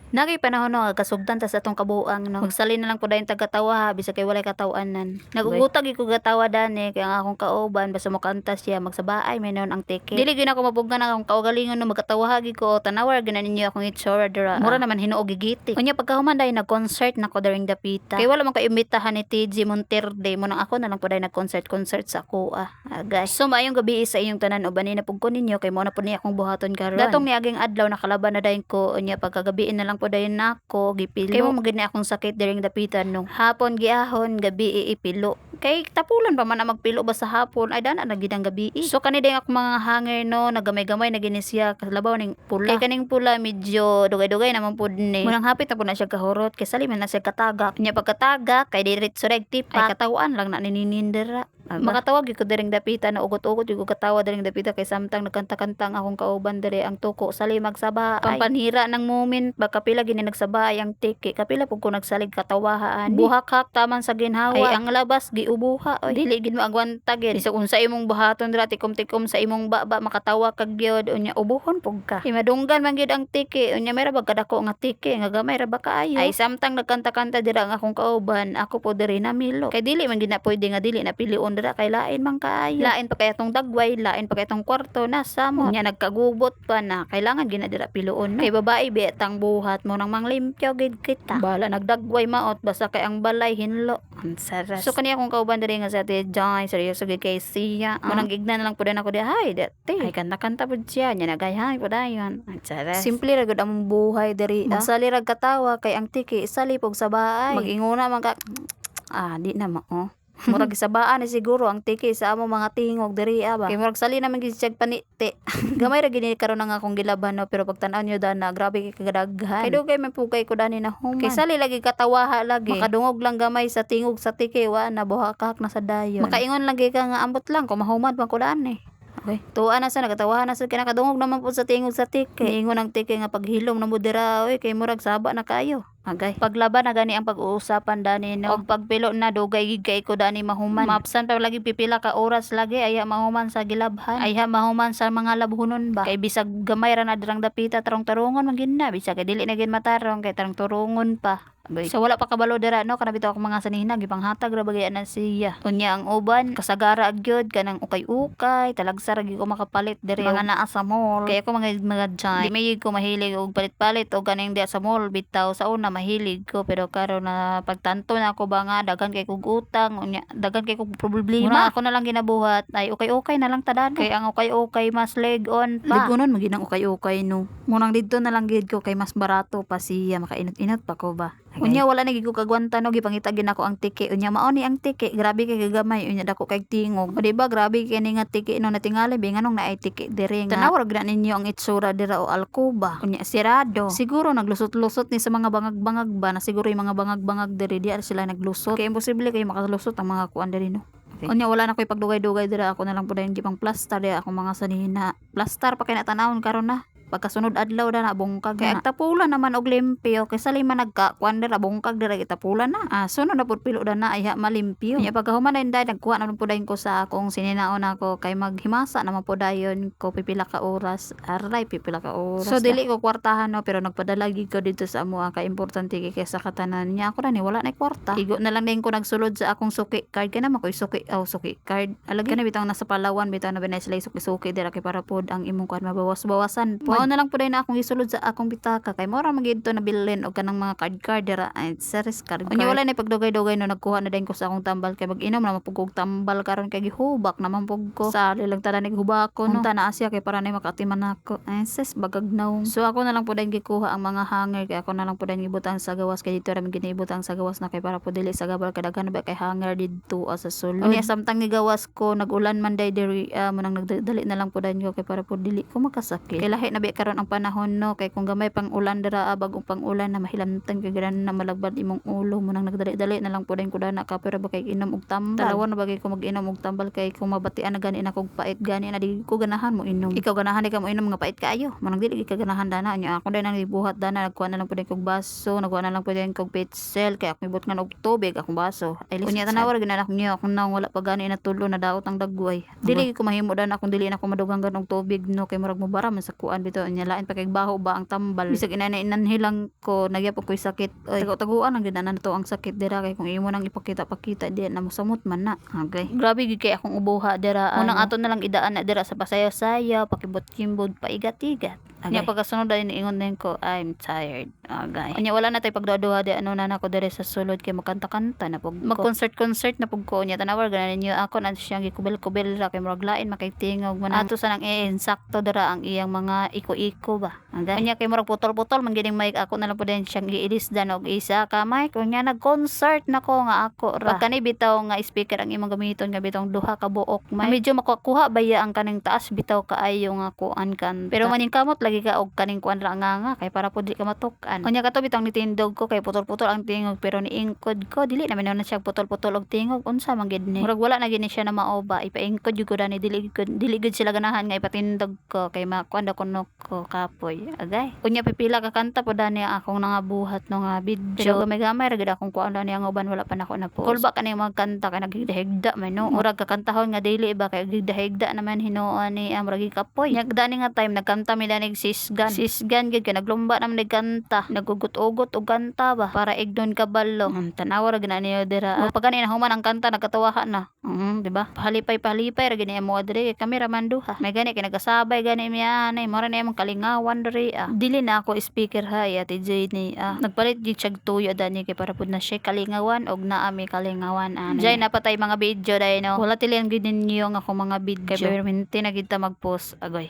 Nagay panahon no kasugdan ta sa atong kabuang no. Magsalin na lang po dayon tagatawa bisa kay walay katawanan. Nagugutag ko gatawa dani kay ang akong kauban basta mo kanta siya magsabaay may noon ang ticket. Dili gyud ako mabugnan ang akong kaugalingon no magkatawa ko tanawar gyud ninyo akong itsura dira. Mura naman hinuog gigiti. Unya pagkahuman dayon nag-concert nako during Dapita. Kay wala man kay imbitahan ni TG Monterde mo nang ako na lang po dayon nag-concert sa ako guys. So maayong gabi sa inyong tanan uban na pugko ninyo kay mo na po ni akong buhaton karon. Datong niaging adlaw nakalaban na dayon ko unya pagkagabi na lang po dayon nako gipilo kay mo magid akong sakit during dapitan no hapon giahon gabi iipilo kay tapulan pa man na magpilo ba sa hapon ay dana na gid ang gabi so kani ding ako mga hanger no nagamay-gamay na gini siya kalabaw ning pula kay kaning pula medyo dugay-dugay naman pud ni munang hapit na pud na siya kahurot kay saliman na siya katagak nya pagkatagak kay diretso reg tipa ay katawan lang na nininindera. Makatawag ko diring dapita na ugot-ugot yung katawa diring dapita kay samtang nagkanta-kanta ang akong kauban dire ang tuko sali magsaba pampanhira ng moment baka pila gini nagsaba ang tiki kapila pug ko nagsalig katawahaan buhak-hak taman sa ginhawa ay ang labas giubuha oy dili gid mo agwanta gid bisag unsa imong buhaton dira tikom-tikom sa imong baba makatawa kag gyud unya ubuhon pug ka imadunggan man gyud ang tiki unya may ra ba kadako nga tiki nga gamay ra ba kaayo ay samtang nagkanta-kanta dira ang akong kauban ako po diri na milo kay dili man gid na pwede nga dili na pilion dira kay lain man kaayo lain pa kay atong dagway lain pa kay atong kwarto nasa mo nya nagkagubot pa na kailangan gina dira piluon kay babae betang buhat mo nang manglimpyo gid kita bala nagdagway maot basta kay ang balay hinlo ang saras so kaniya kung kauban diri nga sa ate Joy seryoso gid kay siya mo nang gignan na lang pud ako di ay dati ay kanta-kanta pud siya nya nagayhay pud ayon ang saras simple ra gud among buhay diri magsali ra katawa kay ang tiki salipog sa baay maginguna man ka di na mo murag sabaan ni siguro ang tiki sa amo mga tingog diri ba kay murag sali naman gid siya paniti gamay ra gini karon nga akong gilaban no pero pag tan-aw nyo dana grabe kay kagadaghan kay dugay man pugay ko dani na human kay sali lagi katawaha lagi makadungog lang gamay sa tingog sa tiki wa na buhakak na sa dayon makaingon lagi ka nga ambot lang kung mahumad man ko dani. Okay. Tuwa na sa nagatawahan na sa kinakadungog naman po sa tingog sa tiki. Ingon ang tiki nga paghilom na mo dira oy kay murag saba na kayo. Agay. Paglaban na gani ang pag-uusapan dani no. Og pagpilo na dugay gid kay ko dani mahuman. Mapsan pa lagi pipila ka oras lagi aya mahuman sa gilabhan. Aya mahuman sa mga labhunon ba. Kay bisag gamay ra na dirang dapita tarong tarungon man gid na bisag kay dili na gid matarong kay tarong turungon pa. So wala pa kabalo dira no kana bitaw ako mga sanihina gipanghatag ra bagay na siya. Unya ang uban kasagara gyud kanang ukay-ukay talagsa ra gyud ko makapalit diri mga naa sa mall. Kay ako mga dyan. Di may ko mahilig og palit-palit og kaning di sa mall bitaw sa una mahilig ko pero karon na pagtanto na ako ba nga daghan kay kog utang unya daghan kay kog problema. Muna ako na lang ginabuhat ay ukay-ukay na lang tadan. Kay ang ukay-ukay mas leg on pa. Ligunon maginang ukay-ukay no. Munang didto na lang gid ko kay mas barato pa siya makainot-inot pa ko ba. Okay. Unya wala na gid ko kagwanta no gipangitagin ako ang tiki unya mao ni ang tiki grabe kay kagamay unya dako kay tingog o diba grabe kay ni nga tiki no natingali bi nganong naay tiki diri nga tanawag na ninyo ang itsura dira o alkuba unya sirado siguro naglusot-lusot ni sa mga bangag-bangag ba na siguro yung mga bangag-bangag diri di sila naglusot kay imposible kay makalusot ang mga kuan diri no. Okay. Unya wala na ko'y pagdugay-dugay dira ako na lang pud dayon gipang plaster dira ako mga sanina plaster pa kay natanawon karon na pagkasunod adlaw na bungkag kay agtapulan naman og limpyo kay sali man nagka-kuan dira bungkag dira gitapulan na sunod na pud pilo na ay malimpyo nya pagkahuman na inday nagkuha na pud dayon ko sa akong sininaon ako kay maghimasa naman pud dayon ko pipila ka oras aray pipila ka oras so dili ko kwartahan no pero nagpadala gid ko dito sa amo kay importante kay sa katanan nya ako ni wala na kwarta igo na lang din ko nagsulod sa akong suki card kay naman ko'y suki card alagi na bitang nasa Palawan bitaw na binay sila suki dira kay para pud ang imong kuan mabawas-bawasan po mao na lang pud na akong isulod sa akong bitaka kay mora magid to nabilin og kanang mga card dira ay series card unya wala na pagdugay-dugay no nagkuha na din ko sa akong tambal kay mag-inom na mapugog tambal karon kay gihubak naman pug ko sa lilang tanan gihubak ko no unta na asya kay para na makatiman nako ay ses bagagnaw so ako na lang pud gikuha ang mga hanger kay ako na lang pud ibutang sa gawas kay dito ra mi ginibutang sa gawas na kay para pud dili sa gabal kadaghan ba kay hanger didto sa sulod unya samtang gigawas ko nagulan man day diri munang nagdali na lang pud ko kay para pud dili ko makasakit kay lahi na bi karon ang panahon no kay kung gamay pang ulan dira bagong pang ulan na mahilamtan kay ganan na malagbad imong ulo mo nang nagdali-dali na lang pud ko dana ka pero ba kay inom og tambal talawan na bagay ko mag-inom og tambal kay kung mabatian na gani na kog pait gani na di ko ganahan mo inom ikaw ganahan di ka mo inom nga pait kaayo mo nang dili ka ganahan dana nya ako day nang ibuhat dana nagkuha na lang pud kog baso nagkuha na lang pud kog pitzel kay ako ibot nga og tubig akong baso ay unya tanawar ginanak niyo akong nang wala pa gani na tulo na daot ang dagway dili ko mahimo dana kung dili na ko madugang og tubig no kay murag mo bara man sa kuan dito nya lain pa kay baho ba ang tambal bisag inanhilang ko nagyapon ko'y sakit oy taguan ang ginanan to ang sakit dira kay kung imo nang ipakita di na mosamot man na okay grabe gid kay akong ubuha dira unang ato na lang idaan na dira sa pasayaw-sayaw pakibot-kimbot paigat-igat nya pagkasunod ay niingon din ko I'm tired okay nya wala na tay pagduha di ano na nako diri sa sulod kay makanta-kanta na pug mag-concert na pug ko nya tanawar ganan niyo ako na siyang gikubel-kubel ra kay murag lain makaitingog man ato sa nang insakto dira ang iyang mga iko-iko ba okay nya kay murag putol-putol man gining mic ako na lang pud siyang giilisdan og isa ka mic unya nag-concert nako nga ako ra pagkani bitaw nga speaker ang imong gamiton nga bitaw duha ka buok mic medyo makuha baya ang kaning taas bitaw kaayo nga kuan kan pero maning kamot lagi ka og kaning kuan ra nga kay para pud di ka matuk-an unya kato bitang nitindog ko kay putol-putol ang tingog pero niingkod ko dili naman na siya putol-putol og tingog unsa man gid ni murag wala na gid ni siya na maoba ipaingkod jud ko dani dili gid sila ganahan nga ipatindog ko kay makuan da kuno ko kapoy agay unya pipila ka kanta po dani akong nangabuhat no nga video gamay-gamay ra gid akong kuan dani ang uban wala pa nako na post kulba kani magkanta kay nagdahigda man no murag kakantahon nga dili ba kay nagdahigda naman hinuon ni murag kapoy nya dani nga time nagkanta mi dani sisgan gid kay naglumba naman nagkanta nagugut-ugot og kanta ba para ignon kabalo tanawa ra gina niyo dira pag ganina human ang kanta nagkatawahan na di ba pahalipay ra gini mo diri kay cameraman duha may gani kay nagasabay gani mi ani mo ra na imong kalingawan diri dili na ako speaker ha ya TJ ni nagpalit gid siya tuyo dani kay para pud na siya kalingawan og naa mi kalingawan ani jay napatay mga video dai no wala tilian gid ninyo nga ako mga video kay permanente na gid ta mag-post agoy